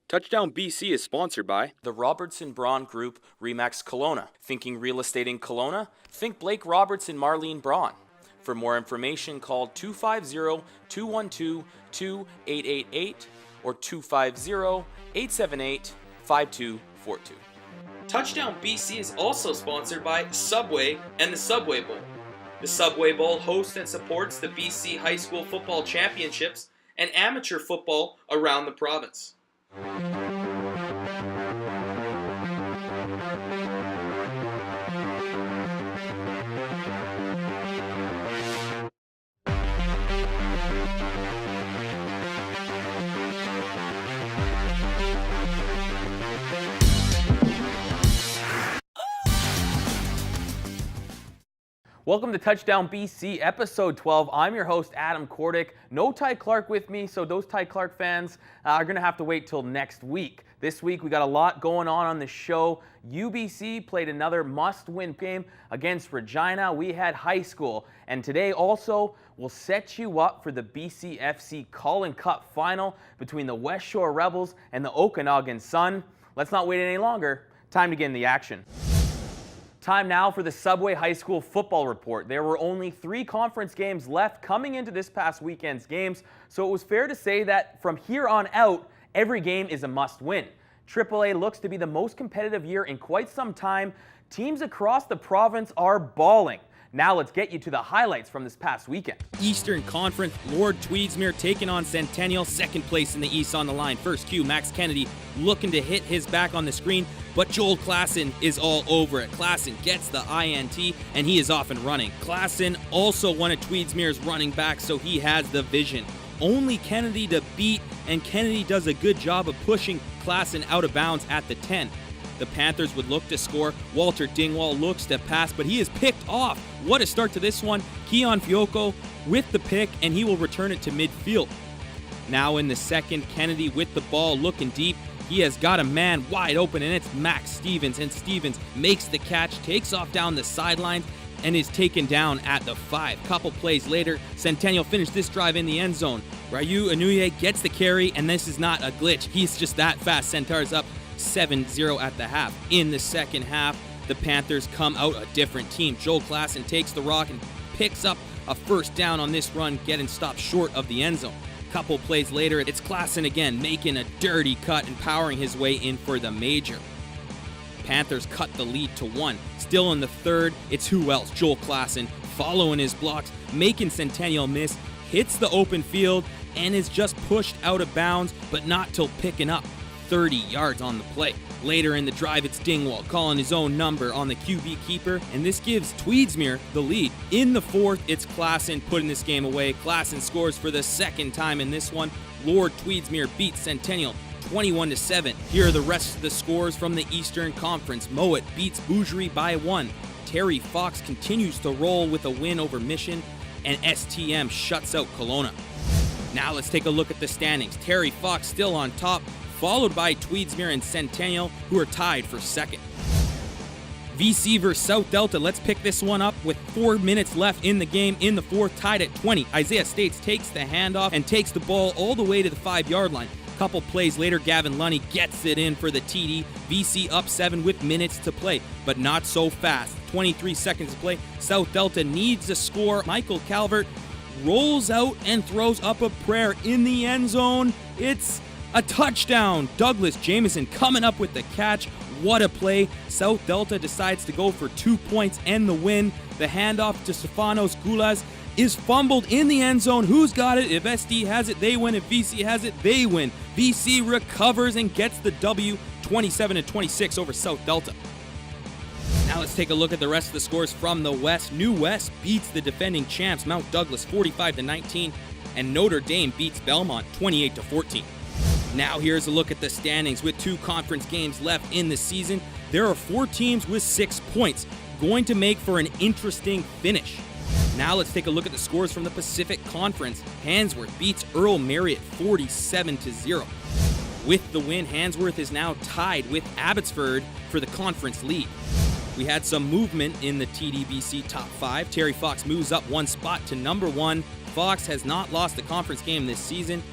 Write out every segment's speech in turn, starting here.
Touchdown BC is sponsored by the Robertson Braun Group, Remax Kelowna. Thinking real estate in Kelowna? Think Blake Robertson, Marlene Braun. For more information, call 250-212-2888 or 250-878-5242. Touchdown BC is also sponsored by Subway and the Subway Bowl. The Subway Bowl hosts and supports the BC High School Football Championships and amateur football around the province. Welcome to Touchdown BC, episode 12. I'm your host, Adam Kordick. No Ty Clark with me, so those Ty Clark fans are going to have to wait till next week. This week, we got a lot going on the show. UBC played another must-win game against Regina. We had high school. And today also, we'll set you up for the BCFC Cullen Cup final between the West Shore Rebels and the Okanagan Sun. Let's not wait any longer. Time to get in the action. Time now for the Subway High School football report. There were only 3 conference games left coming into this past weekend's games, so it was fair to say that from here on out, every game is a must-win. AAA looks to be the most competitive year in quite some time. Teams across the province are balling. Now let's get you to the highlights from this past weekend. Eastern Conference, Lord Tweedsmuir taking on Centennial, second place in the East on the line. First cue, Max Kennedy looking to hit his back on the screen, but Joel Klassen is all over it. Klassen gets the INT, and he is off and running. Klassen also one of Tweedsmuir's running backs, so he has the vision. Only Kennedy to beat, and Kennedy does a good job of pushing Klassen out of bounds at the 10. The Panthers would look to score. Walter Dingwall looks to pass, but he is picked off. What a start to this one. Keon Fiocco with the pick, and he will return it to midfield. Now in the second, Kennedy with the ball looking deep. He has got a man wide open, and it's Max Stevens. And Stevens makes the catch, takes off down the sidelines, and is taken down at the 5. Couple plays later, Centennial finished this drive in the end zone. Ryu Anuye gets the carry, and this is not a glitch. He's just that fast. Centaurs up 7-0 at the half. In the second half, the Panthers come out a different team. Joel Klassen takes the rock and picks up a first down on this run, getting stopped short of the end zone. Couple plays later, it's Klassen again, making a dirty cut and powering his way in for the major. Panthers cut the lead to 1. Still in the third, it's who else? Joel Klassen following his blocks, making Centennial miss, hits the open field, and is just pushed out of bounds, but not till picking up 30 yards on the play. Later in the drive, it's Dingwall calling his own number on the QB keeper, and this gives Tweedsmuir the lead. In the fourth, it's Klassen putting this game away. Klassen scores for the second time in this one. Lord Tweedsmuir beats Centennial 21-7. Here are the rest of the scores from the Eastern Conference. Mowat beats Bougerie by 1. Terry Fox continues to roll with a win over Mission, and STM shuts out Kelowna. Now let's take a look at the standings. Terry Fox still on top, followed by Tweedsmuir and Centennial, who are tied for second. VC versus South Delta. Let's pick this one up with 4 minutes left in the game. In the fourth, tied at 20. Isaiah States takes the handoff and takes the ball all the way to the 5-yard line. Couple plays later, Gavin Lunny gets it in for the TD. VC up 7 with minutes to play, but not so fast. 23 seconds to play. South Delta needs a score. Michael Calvert rolls out and throws up a prayer in the end zone. It's a touchdown. Douglas Jameson coming up with the catch. What a play. South Delta decides to go for 2 points and the win. The handoff to Stefanos Gulas is fumbled in the end zone. Who's got it? If SD has it, they win. If VC has it, they win. VC recovers and gets the W, 27-26 over South Delta. Now let's take a look at the rest of the scores from the West. New West beats the defending champs Mount Douglas 45-19, and Notre Dame beats Belmont 28-14. Now here's a look at the standings. With 2 conference games left in the season, there are 4 teams with 6 points, going to make for an interesting finish. Now let's take a look at the scores from the Pacific Conference. Handsworth beats Earl Marriott 47-0. With the win, Handsworth is now tied with Abbotsford for the conference lead. We had some movement in the TDBC top 5. Terry Fox moves up 1 spot to number 1. Fox has not lost a conference game this season.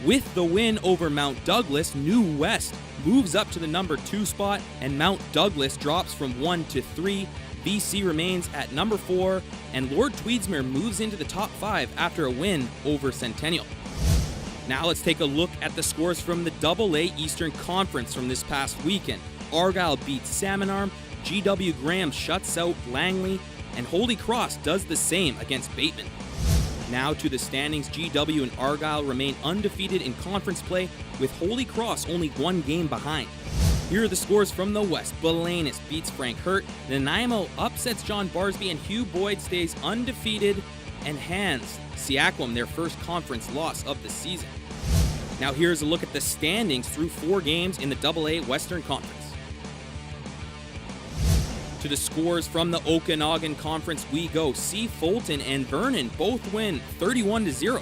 With the win over Mount Douglas, New West moves up to the number 2 spot, and Mount Douglas drops from 1 to 3. BC remains at number 4, and Lord Tweedsmuir moves into the top 5 after a win over Centennial. Now let's take a look at the scores from the AA Eastern Conference from this past weekend. Argyle beats Salmon Arm, GW Graham shuts out Langley, and Holy Cross does the same against Bateman. Now to the standings, GW and Argyle remain undefeated in conference play, with Holy Cross only 1 game behind. Here are the scores from the West. Belenis beats Frank Hurt, Nanaimo upsets John Barsby, and Hugh Boyd stays undefeated and hands Seaquam their first conference loss of the season. Now here's a look at the standings through 4 games in the AA Western Conference. To the scores from the Okanagan Conference we go. C. Fulton and Vernon both win 31-0.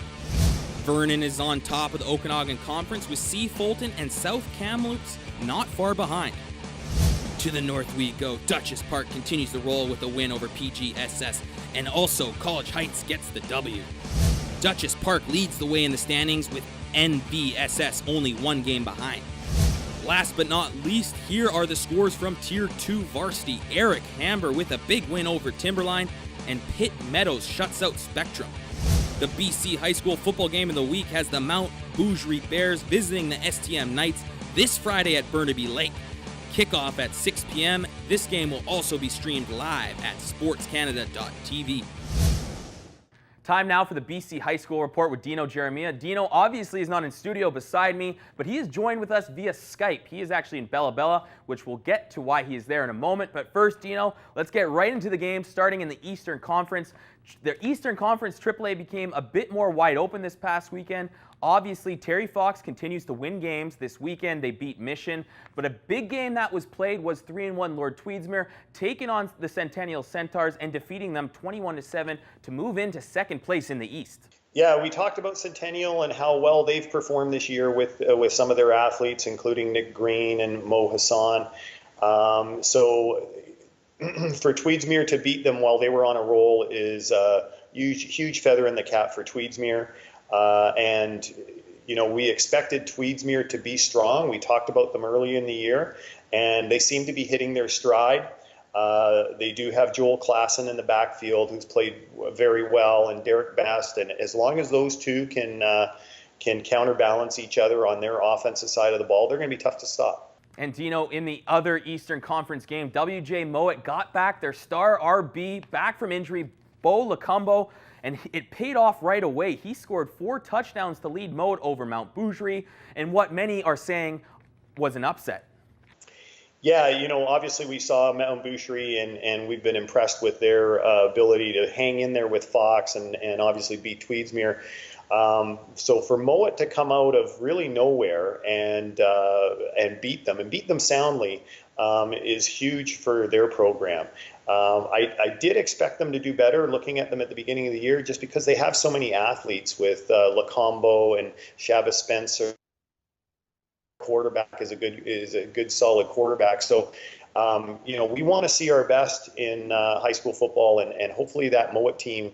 Vernon is on top of the Okanagan Conference, with C. Fulton and South Kamloops not far behind. To the north we go. Dutchess Park continues the roll with a win over PGSS, and also College Heights gets the W. Dutchess Park leads the way in the standings, with NVSS only 1 game behind. Last but not least, here are the scores from Tier 2 varsity. Eric Hamber with a big win over Timberline, and Pitt Meadows shuts out Spectrum. The BC High School football game of the week has the Mount Bougerie Bears visiting the STM Knights this Friday at Burnaby Lake. Kickoff at 6 p.m. This game will also be streamed live at sportscanada.tv. Time now for the BC High School Report with Dino Jeremia. Dino obviously is not in studio beside me, but he is joined with us via Skype. He is actually in Bella Bella, which we'll get to why he is there in a moment. But first, Dino, let's get right into the game, starting in the Eastern Conference. The Eastern Conference AAA became a bit more wide open this past weekend. Obviously, Terry Fox continues to win games. This weekend, they beat Mission. But a big game that was played was 3-1 Lord Tweedsmuir, taking on the Centennial Centaurs and defeating them 21-7 to move into second place in the East. Yeah, we talked about Centennial and how well they've performed this year with some of their athletes, including Nick Green and Mo Hassan. So for Tweedsmuir to beat them while they were on a roll is a huge feather in the cap for Tweedsmuir. And, you know, we expected Tweedsmuir to be strong. We talked about them early in the year, and they seem to be hitting their stride. They do have Joel Klassen in the backfield, who's played very well, and Derek Best. And as long as those two can counterbalance each other on their offensive side of the ball, they're going to be tough to stop. And Dino, in the other Eastern Conference game, WJ Mowat got back their star RB back from injury, Bo Lacombo, and it paid off right away. He scored 4 touchdowns to lead Mowat over Mount Bougerie, and what many are saying was an upset. Yeah, you know, obviously we saw Mount Boucherie, and we've been impressed with their ability to hang in there with Fox and obviously beat Tweedsmuir. So for Mowat to come out of really nowhere and beat them soundly is huge for their program. I did expect them to do better looking at them at the beginning of the year, just because they have so many athletes with Lacombo and Shabba Spencer. Quarterback is a good solid quarterback. So, you know, we want to see our best in high school football, and hopefully that Mowat team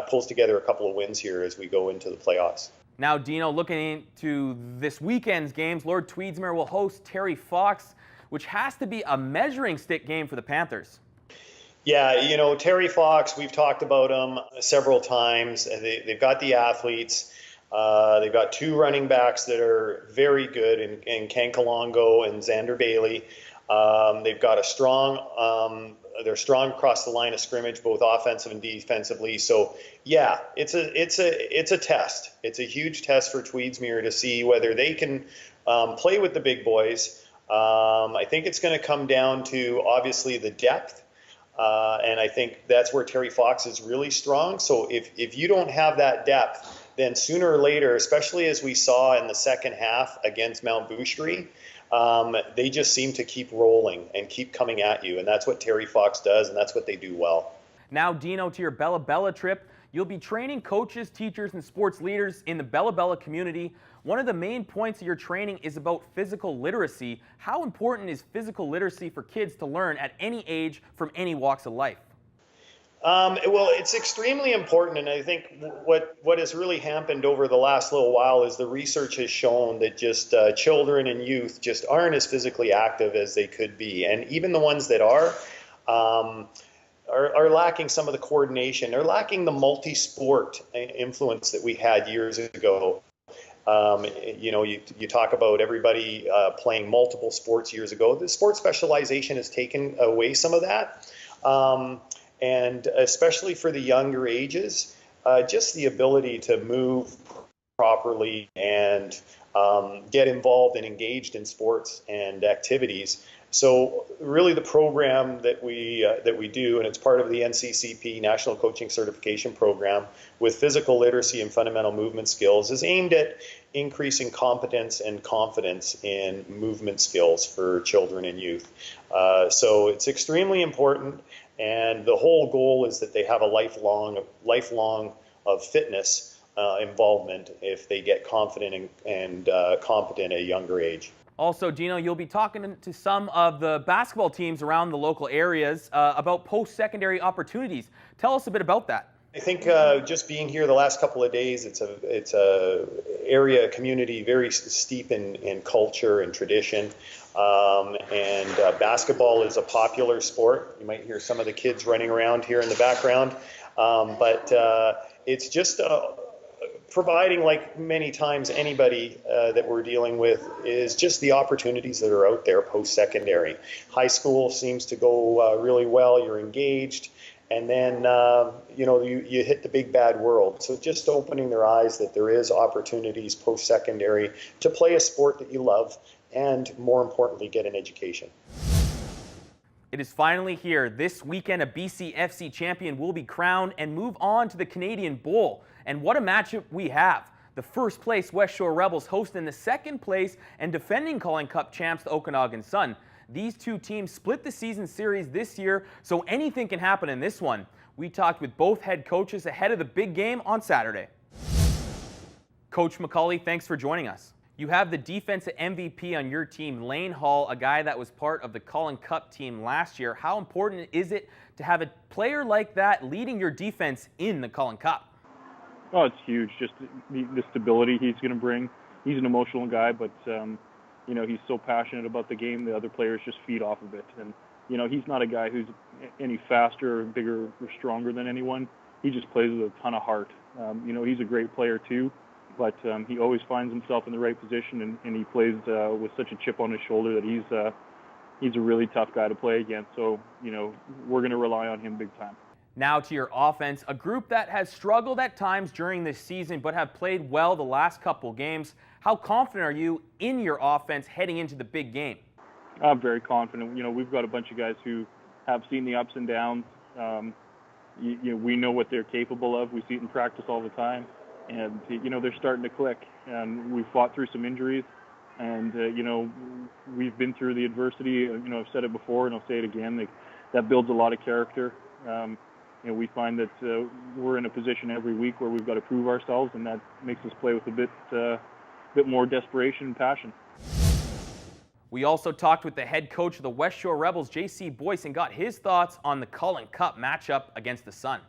pulls together a couple of wins here as we go into the playoffs. Now, Dino, looking into this weekend's games, Lord Tweedsmuir will host Terry Fox, which has to be a measuring stick game for the Panthers. Yeah, you know, Terry Fox, we've talked about him several times. They've got the athletes. They've got 2 running backs that are very good in Ken Kalongo and Xander Bailey. They've got a strong, they're strong across the line of scrimmage, both offensive and defensively. So yeah, it's a test. It's a huge test for Tweedsmuir to see whether they can play with the big boys. I think it's going to come down to obviously the depth. And I think that's where Terry Fox is really strong. So if you don't have that depth, then sooner or later, especially as we saw in the second half against Mount Boucherie, they just seem to keep rolling and keep coming at you. And that's what Terry Fox does, and that's what they do well. Now, Dino, to your Bella Bella trip, you'll be training coaches, teachers, and sports leaders in the Bella Bella community. One of the main points of your training is about physical literacy. How important is physical literacy for kids to learn at any age from any walks of life? Well, it's extremely important, and I think what has really happened over the last little while is the research has shown that just children and youth just aren't as physically active as they could be, and even the ones that are lacking some of the coordination. They're lacking the multi-sport influence that we had years ago. You talk about everybody playing multiple sports years ago. The sport specialization has taken away some of that. And especially for the younger ages, just the ability to move properly and get involved and engaged in sports and activities. So really the program that we do, and it's part of the NCCP National Coaching Certification Program with physical literacy and fundamental movement skills, is aimed at increasing competence and confidence in movement skills for children and youth. So it's extremely important, and the whole goal is that they have a lifelong of fitness involvement if they get confident and competent at a younger age. Also, Gino, you'll be talking to some of the basketball teams around the local areas about post-secondary opportunities. Tell us a bit about that. I think just being here the last couple of days, it's a area community very steep in culture and tradition, and basketball is a popular sport. You might hear some of the kids running around here in the background, but it's just providing, like many times anybody that we're dealing with, is just the opportunities that are out there post-secondary. High school seems to go really well. You're engaged. And then, you hit the big bad world. So just opening their eyes that there is opportunities post-secondary to play a sport that you love and, more importantly, get an education. It is finally here. This weekend, a BCFC champion will be crowned and move on to the Canadian Bowl. And what a matchup we have. The first place West Shore Rebels hosting the second place and defending Cullen Cup champs, the Okanagan Sun. These two teams split the season series this year, so anything can happen in this one. We talked with both head coaches ahead of the big game on Saturday. Coach McCauley, thanks for joining us. You have the defensive MVP on your team, Lane Hall, a guy that was part of the Cullen Cup team last year. How important is it to have a player like that leading your defense in the Cullen Cup? Oh, it's huge. Just the stability he's going to bring. He's an emotional guy, but he's so passionate about the game, the other players just feed off of it. And, he's not a guy who's any faster, or bigger, or stronger than anyone. He just plays with a ton of heart. He's a great player too, but he always finds himself in the right position, and he plays with such a chip on his shoulder that he's a really tough guy to play against. So, we're going to rely on him big time. Now to your offense, a group that has struggled at times during this season but have played well the last couple games. How confident are you in your offense heading into the big game? I'm very confident. We've got a bunch of guys who have seen the ups and downs. We know what they're capable of. We see it in practice all the time. And, they're starting to click. And we've fought through some injuries. And, we've been through the adversity. I've said it before and I'll say it again. That builds a lot of character. We find that we're in a position every week where we've got to prove ourselves, and that makes us play with a bit more desperation and passion. We also talked with the head coach of the West Shore Rebels, J.C. Boyce, and got his thoughts on the Cullen Cup matchup against the Sun.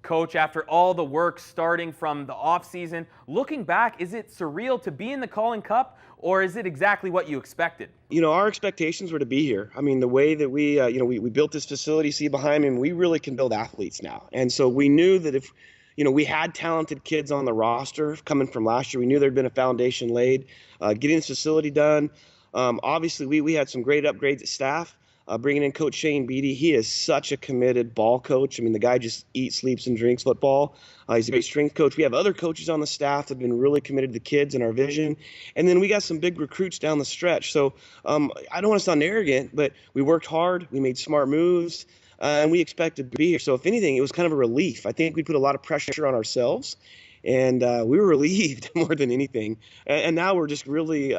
Coach, after all the work starting from the offseason, looking back, is it surreal to be in the Cullen Cup, or is it exactly what you expected? Our expectations were to be here. I mean, the way that we built this facility, see behind me, and we really can build athletes now. And so we knew that if, we had talented kids on the roster coming from last year, we knew there'd been a foundation laid, getting this facility done. Obviously, we had some great upgrades at staff. Bringing in Coach Shane Beatty, he is such a committed ball coach. I mean, the guy just eats, sleeps, and drinks football. He's a great strength coach. We have other coaches on the staff that have been really committed to the kids and our vision. And then we got some big recruits down the stretch. So I don't want to sound arrogant, but we worked hard. We made smart moves, and we expected to be here. So if anything, it was kind of a relief. I think we put a lot of pressure on ourselves. And we were relieved more than anything. And now we're just really,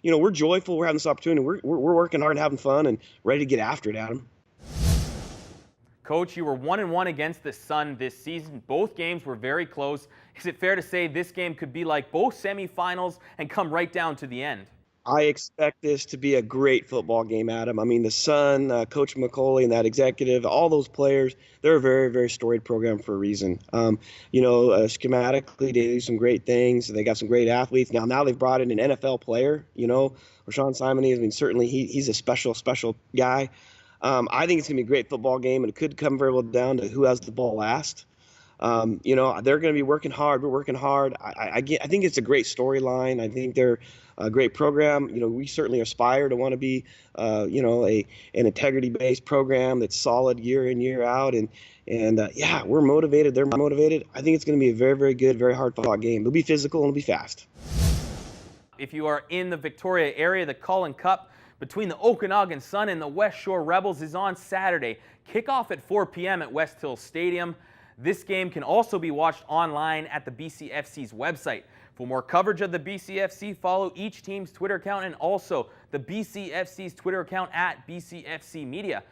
we're joyful. We're having this opportunity. We're working hard and having fun and ready to get after it, Adam. Coach, you were 1-1 against the Sun this season. Both games were very close. Is it fair to say this game could be like both semifinals and come right down to the end? I expect this to be a great football game, Adam. I mean, the son, Coach McCauley, and that executive, all those players, they're a very, very storied program for a reason. Schematically, they do some great things. They got some great athletes. Now they've brought in an NFL player, Rashawn Simon. I mean, certainly he's a special guy. I think it's going to be a great football game, and it could come very well down to who has the ball last. They're going to be working hard. We're working hard. I think it's a great storyline. I think they're a great program. We certainly aspire to want to be, an integrity-based program that's solid year in, year out. And we're motivated. They're motivated. I think it's going to be a very, very good, very hard-fought game. It'll be physical and it'll be fast. If you are in the Victoria area, the Cullen Cup between the Okanagan Sun and the West Shore Rebels is on Saturday. Kickoff at 4 p.m. at West Hill Stadium. This game can also be watched online at the BCFC's website. For more coverage of the BCFC, follow each team's Twitter account and also the BCFC's Twitter account at BCFC Media.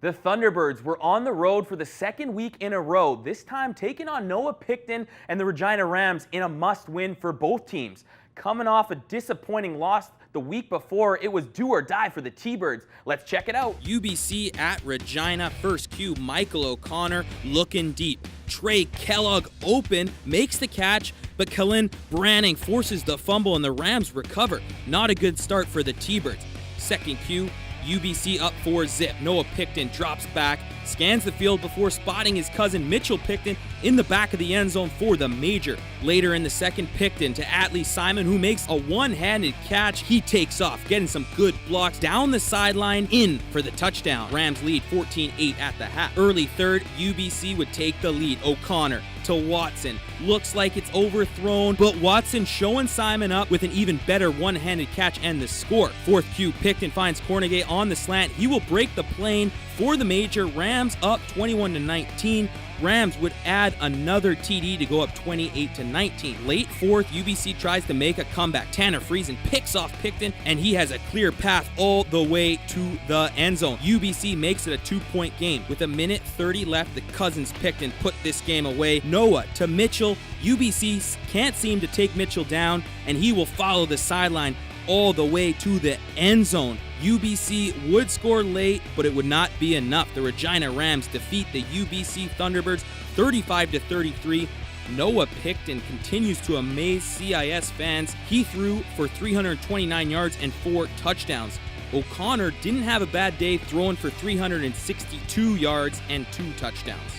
The Thunderbirds were on the road for the second week in a row, this time taking on Noah Picton and the Regina Rams in a must-win for both teams. Coming off a disappointing loss the week before, it was do or die for the T-Birds. Let's check it out. UBC at Regina. First cue, Michael O'Connor looking deep. Trey Kellogg open, makes the catch, but Kalin Branning forces the fumble and the Rams recover. Not a good start for the T-Birds. Second cue, UBC up 4-zip. Noah Picton drops back, scans the field before spotting his cousin Mitchell Picton in the back of the end zone for the major. Later in the second, Picton to Atlee Simon, who makes a one-handed catch. He takes off, getting some good blocks down the sideline, in for the touchdown. Rams lead 14-8 at the half. Early third, UBC would take the lead. O'Connor to Watson. Looks like it's overthrown, but Watson showing Simon up with an even better one-handed catch and the score. Fourth cue, Picton finds Cornegay on the slant. He will break the plane for the major. Rams up 21-19. Rams would add another TD to go up 28-19. Late fourth, UBC tries to make a comeback. Tanner Friesen picks off Picton, and he has a clear path all the way to the end zone. UBC makes it a 2-point game. With a minute 30 left, the Cousins Picton put this game away. Noah to Mitchell. UBC can't seem to take Mitchell down, and he will follow the sideline all the way to the end zone. UBC would score late, but it would not be enough. The Regina Rams defeat the UBC Thunderbirds 35-33. Noah Picton continues to amaze CIS fans. He threw for 329 yards and 4 touchdowns. O'Connor didn't have a bad day, throwing for 362 yards and 2 touchdowns.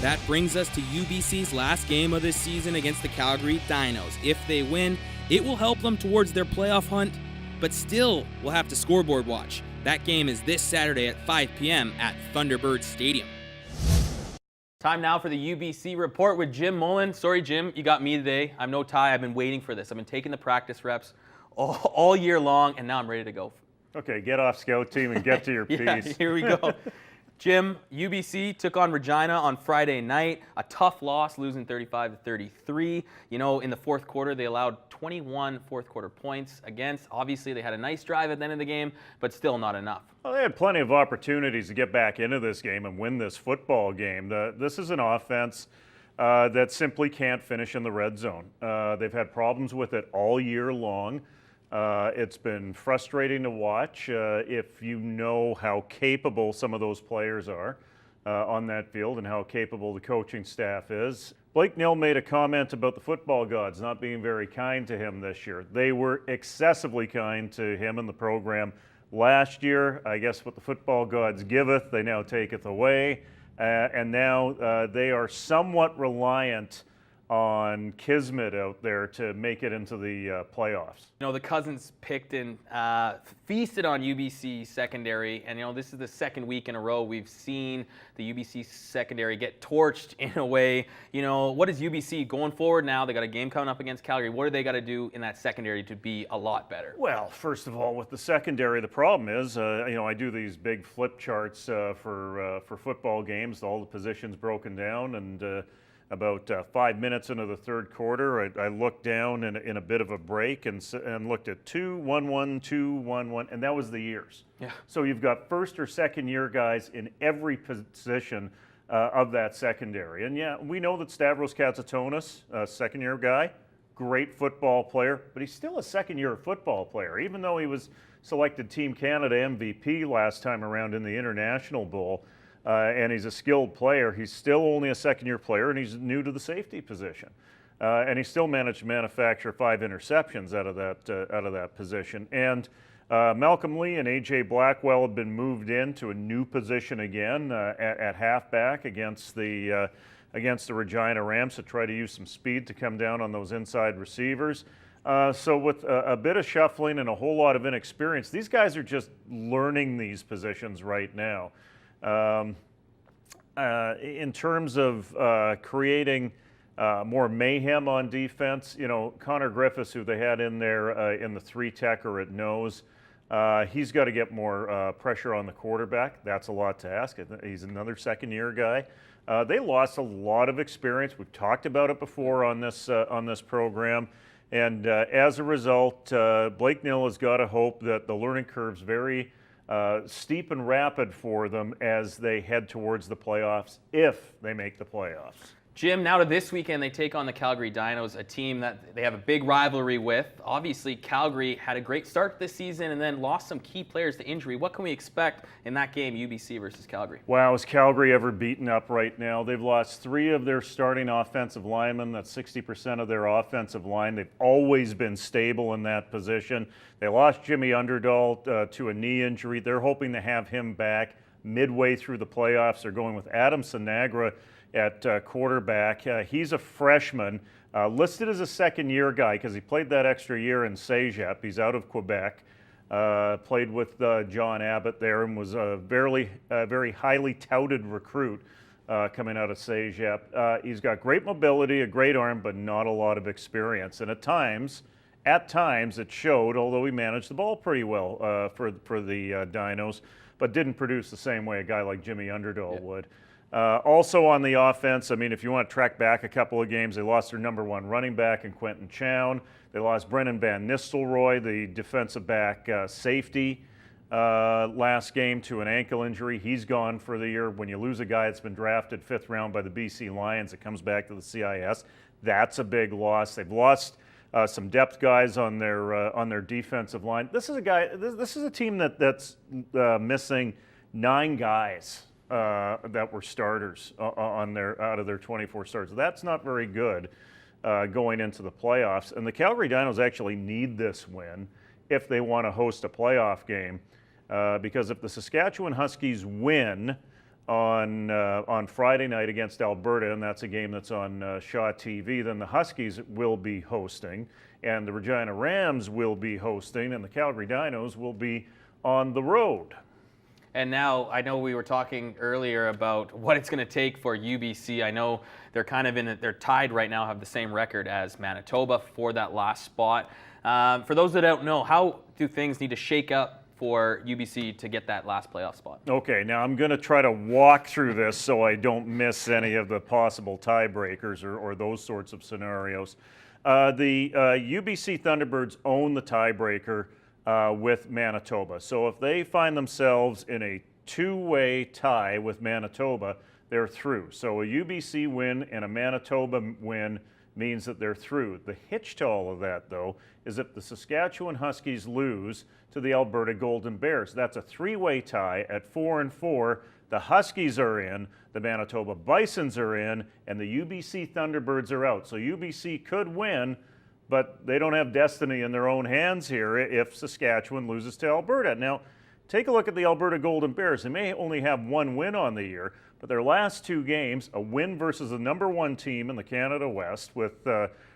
That brings us to UBC's last game of this season against the Calgary Dinos. If they win, it will help them towards their playoff hunt, but still we'll have to scoreboard watch. That game is this Saturday at 5 p.m. at Thunderbird Stadium. Time now for the UBC report with Jim Mullen. Sorry, Jim, you got me today. I'm no Ty. I've been waiting for this. I've been taking the practice reps all year long, and now I'm ready to go. Okay, get off scout team and get to your piece. Yeah, here we go. Jim, UBC took on Regina on Friday night. A tough loss, losing 35-33. In the fourth quarter, they allowed 21 fourth quarter points against. Obviously, they had a nice drive at the end of the game, but still not enough. Well, they had plenty of opportunities to get back into this game and win this football game. This is an offense that simply can't finish in the red zone. They've had problems with it all year long. It's been frustrating to watch if you know how capable some of those players are on that field and how capable the coaching staff is. Blake Nill made a comment about the football gods not being very kind to him this year. They were excessively kind to him and the program last year. I guess what the football gods giveth, they now taketh away. And now they are somewhat reliant on Kismet out there to make it into the playoffs. The Cousins picked and feasted on UBC secondary, and this is the second week in a row we've seen the UBC secondary get torched in a way. What is UBC going forward now? They got a game coming up against Calgary. What do they got to do in that secondary to be a lot better? Well, first of all, with the secondary, the problem is, I do these big flip charts for football games, all the positions broken down, and about 5 minutes into the third quarter, I looked down in a bit of a break and looked at 2-1-1, 2-1-1, and that was the years. Yeah. So you've got first or second year guys in every position of that secondary. And yeah, we know that Stavros Katsatonis, second year guy, great football player, but he's still a second-year football player. Even though he was selected Team Canada MVP last time around in the International Bowl, and he's a skilled player, he's still only a second-year player, and he's new to the safety position. And he still managed to manufacture 5 interceptions out of that position. And Malcolm Lee and A.J. Blackwell have been moved into a new position again at halfback against the Regina Rams to try to use some speed to come down on those inside receivers. So with a bit of shuffling and a whole lot of inexperience, these guys are just learning these positions right now. In terms of creating more mayhem on defense, Connor Griffiths, who they had in there in the 3-techer at nose, he's got to get more pressure on the quarterback. That's a lot to ask. He's another second-year guy. They lost a lot of experience. We've talked about it before on this program. And as a result, Blake Nill has got to hope that the learning curve's very steep and rapid for them as they head towards the playoffs, if they make the playoffs. Jim, now to this weekend, they take on the Calgary Dinos, a team that they have a big rivalry with. Obviously, Calgary had a great start this season and then lost some key players to injury. What can we expect in that game, UBC versus Calgary? Wow, is Calgary ever beaten up right now? They've lost 3 of their starting offensive linemen. That's 60% of their offensive line. They've always been stable in that position. They lost Jimmy Underdahl to a knee injury. They're hoping to have him back midway through the playoffs. They're going with Adam Sinagra at quarterback. He's a freshman, listed as a second-year guy because he played that extra year in Cégep. He's out of Quebec, played with John Abbott there, and was a very highly touted recruit coming out of Cégep. He's got great mobility, a great arm, but not a lot of experience. And at times it showed, although he managed the ball pretty well for the Dinos, but didn't produce the same way a guy like Jimmy Underdahl would. Also on the offense, if you want to track back a couple of games, they lost their number 1 running back in Quentin Chown. They lost Brennan Van Nistelrooy, the defensive back safety, last game to an ankle injury. He's gone for the year. When you lose a guy that's been drafted 5th round by the BC Lions, it comes back to the CIS. That's a big loss. They've lost some depth guys on their defensive line. This is a team that's missing 9 guys. That were starters out of their 24 starters. That's not very good going into the playoffs. And the Calgary Dinos actually need this win if they want to host a playoff game, because if the Saskatchewan Huskies win on Friday night against Alberta, and that's a game that's on Shaw TV, then the Huskies will be hosting, and the Regina Rams will be hosting, and the Calgary Dinos will be on the road. And now, I know we were talking earlier about what it's going to take for UBC. I know they're they're tied right now, have the same record as Manitoba for that last spot. For those that don't know, how do things need to shake up for UBC to get that last playoff spot? Okay, now I'm going to try to walk through this so I don't miss any of the possible tiebreakers or those sorts of scenarios. The UBC Thunderbirds own the tiebreaker with Manitoba. So if they find themselves in a 2-way tie with Manitoba, they're through. So a UBC win and a Manitoba win means that they're through. The hitch to all of that, though, is if the Saskatchewan Huskies lose to the Alberta Golden Bears. That's a 3-way tie at 4-4. The Huskies are in, the Manitoba Bisons are in, and the UBC Thunderbirds are out. So UBC could win, but they don't have destiny in their own hands here if Saskatchewan loses to Alberta. Now, take a look at the Alberta Golden Bears. They may only have 1 win on the year, but their last 2 games, a win versus the number 1 team in the Canada West with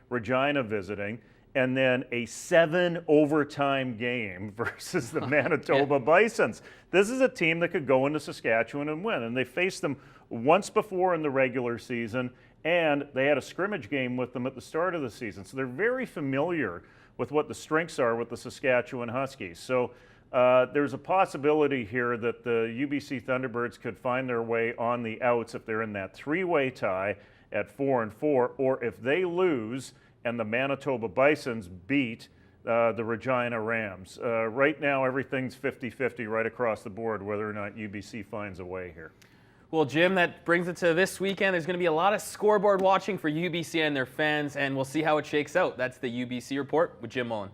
Regina visiting, and then a 7-overtime game versus the Manitoba Bisons. This is a team that could go into Saskatchewan and win, and they faced them once before in the regular season, and they had a scrimmage game with them at the start of the season. So they're very familiar with what the strengths are with the Saskatchewan Huskies. So there's a possibility here that the UBC Thunderbirds could find their way on the outs if they're in that 3-way tie at 4-4, or if they lose and the Manitoba Bisons beat the Regina Rams. Right now, everything's 50-50 right across the board, whether or not UBC finds a way here. Well, Jim, that brings it to this weekend. There's going to be a lot of scoreboard watching for UBC and their fans, and we'll see how it shakes out. That's the UBC Report with Jim Mullen.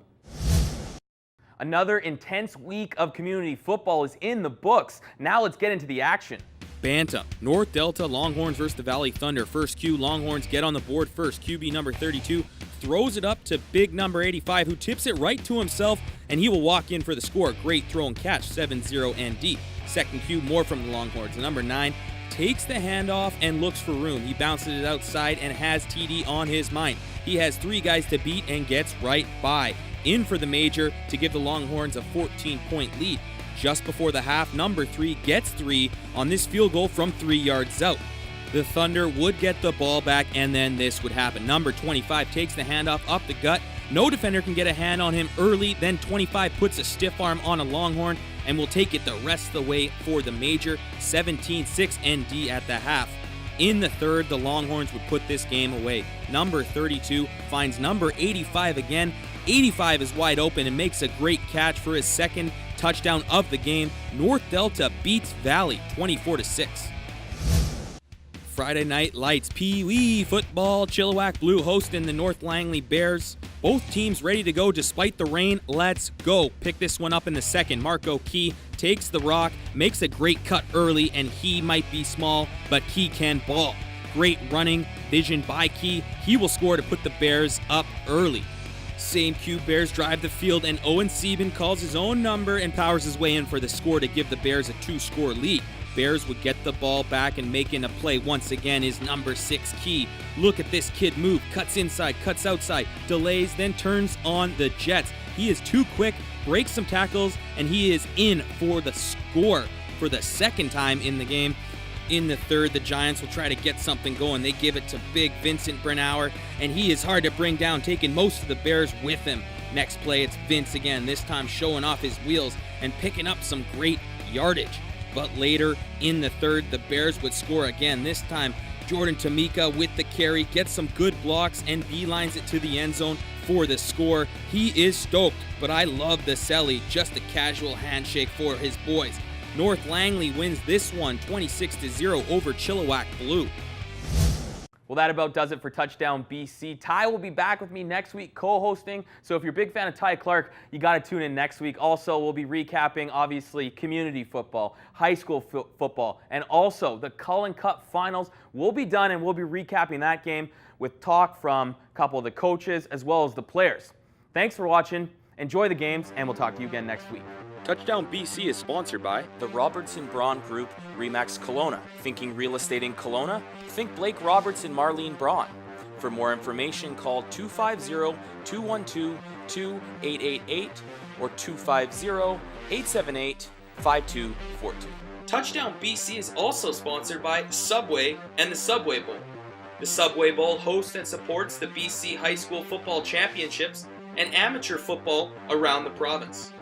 Another intense week of community football is in the books. Now let's get into the action. Bantam, North Delta Longhorns versus the Valley Thunder. First cue, Longhorns get on the board first. QB number 32 throws it up to big number 85, who tips it right to himself, and he will walk in for the score. Great throw and catch, 7-0 ND. Second cue, more from the Longhorns. Number 9 takes the handoff and looks for room. He bounces it outside and has TD on his mind. He has 3 guys to beat and gets right by. In for the major to give the Longhorns a 14-point lead. Just before the half, number 3 gets 3 on this field goal from 3 yards out. The Thunder would get the ball back, and then this would happen. Number 25 takes the handoff up the gut. No defender can get a hand on him early. Then 25 puts a stiff arm on a Longhorn and will take it the rest of the way for the major. 17-6 ND at the half. In the third, the Longhorns would put this game away. Number 32 finds number 85 again. 85 is wide open and makes a great catch for his second touchdown of the game. North Delta beats Valley 24-6. Friday Night Lights, Pee Wee football, Chilliwack Blue hosting the North Langley Bears. Both teams ready to go despite the rain. Let's go. Pick this one up in the second. Marco Key takes the rock, makes a great cut early, and he might be small, but he can ball. Great running vision by Key. He will score to put the Bears up early. Same cue, Bears drive the field, and Owen Sieben calls his own number and powers his way in for the score to give the Bears a 2-score lead. Bears would get the ball back, and making a play once again is number 6 Key. Look at this kid move, cuts inside, cuts outside, delays, then turns on the Jets. He is too quick, breaks some tackles, and he is in for the score for the second time in the game. In the third, the Giants will try to get something going. They give it to big Vincent Brennauer, and he is hard to bring down, taking most of the Bears with him. Next play, it's Vince again, this time showing off his wheels and picking up some great yardage. But later in the third, the Bears would score again. This time, Jordan Tamika with the carry, gets some good blocks, and beelines it to the end zone for the score. He is stoked, but I love the Selly, just a casual handshake for his boys. North Langley wins this one 26-0 over Chilliwack Blue. Well, that about does it for Touchdown BC. Ty will be back with me next week co-hosting. So if you're a big fan of Ty Clark, you got to tune in next week. Also, we'll be recapping, obviously, community football, high school football, and also the Cullen Cup finals will be done, and we'll be recapping that game with talk from a couple of the coaches as well as the players. Thanks for watching. Enjoy the games, and we'll talk to you again next week. Touchdown BC is sponsored by the Robertson Braun Group, Remax Kelowna. Thinking real estate in Kelowna? Think Blake Roberts and Marlene Braun. For more information, call 250-212-2888 or 250-878-5242. Touchdown BC is also sponsored by Subway and the Subway Bowl. The Subway Bowl hosts and supports the BC High School Football Championships and amateur football around the province.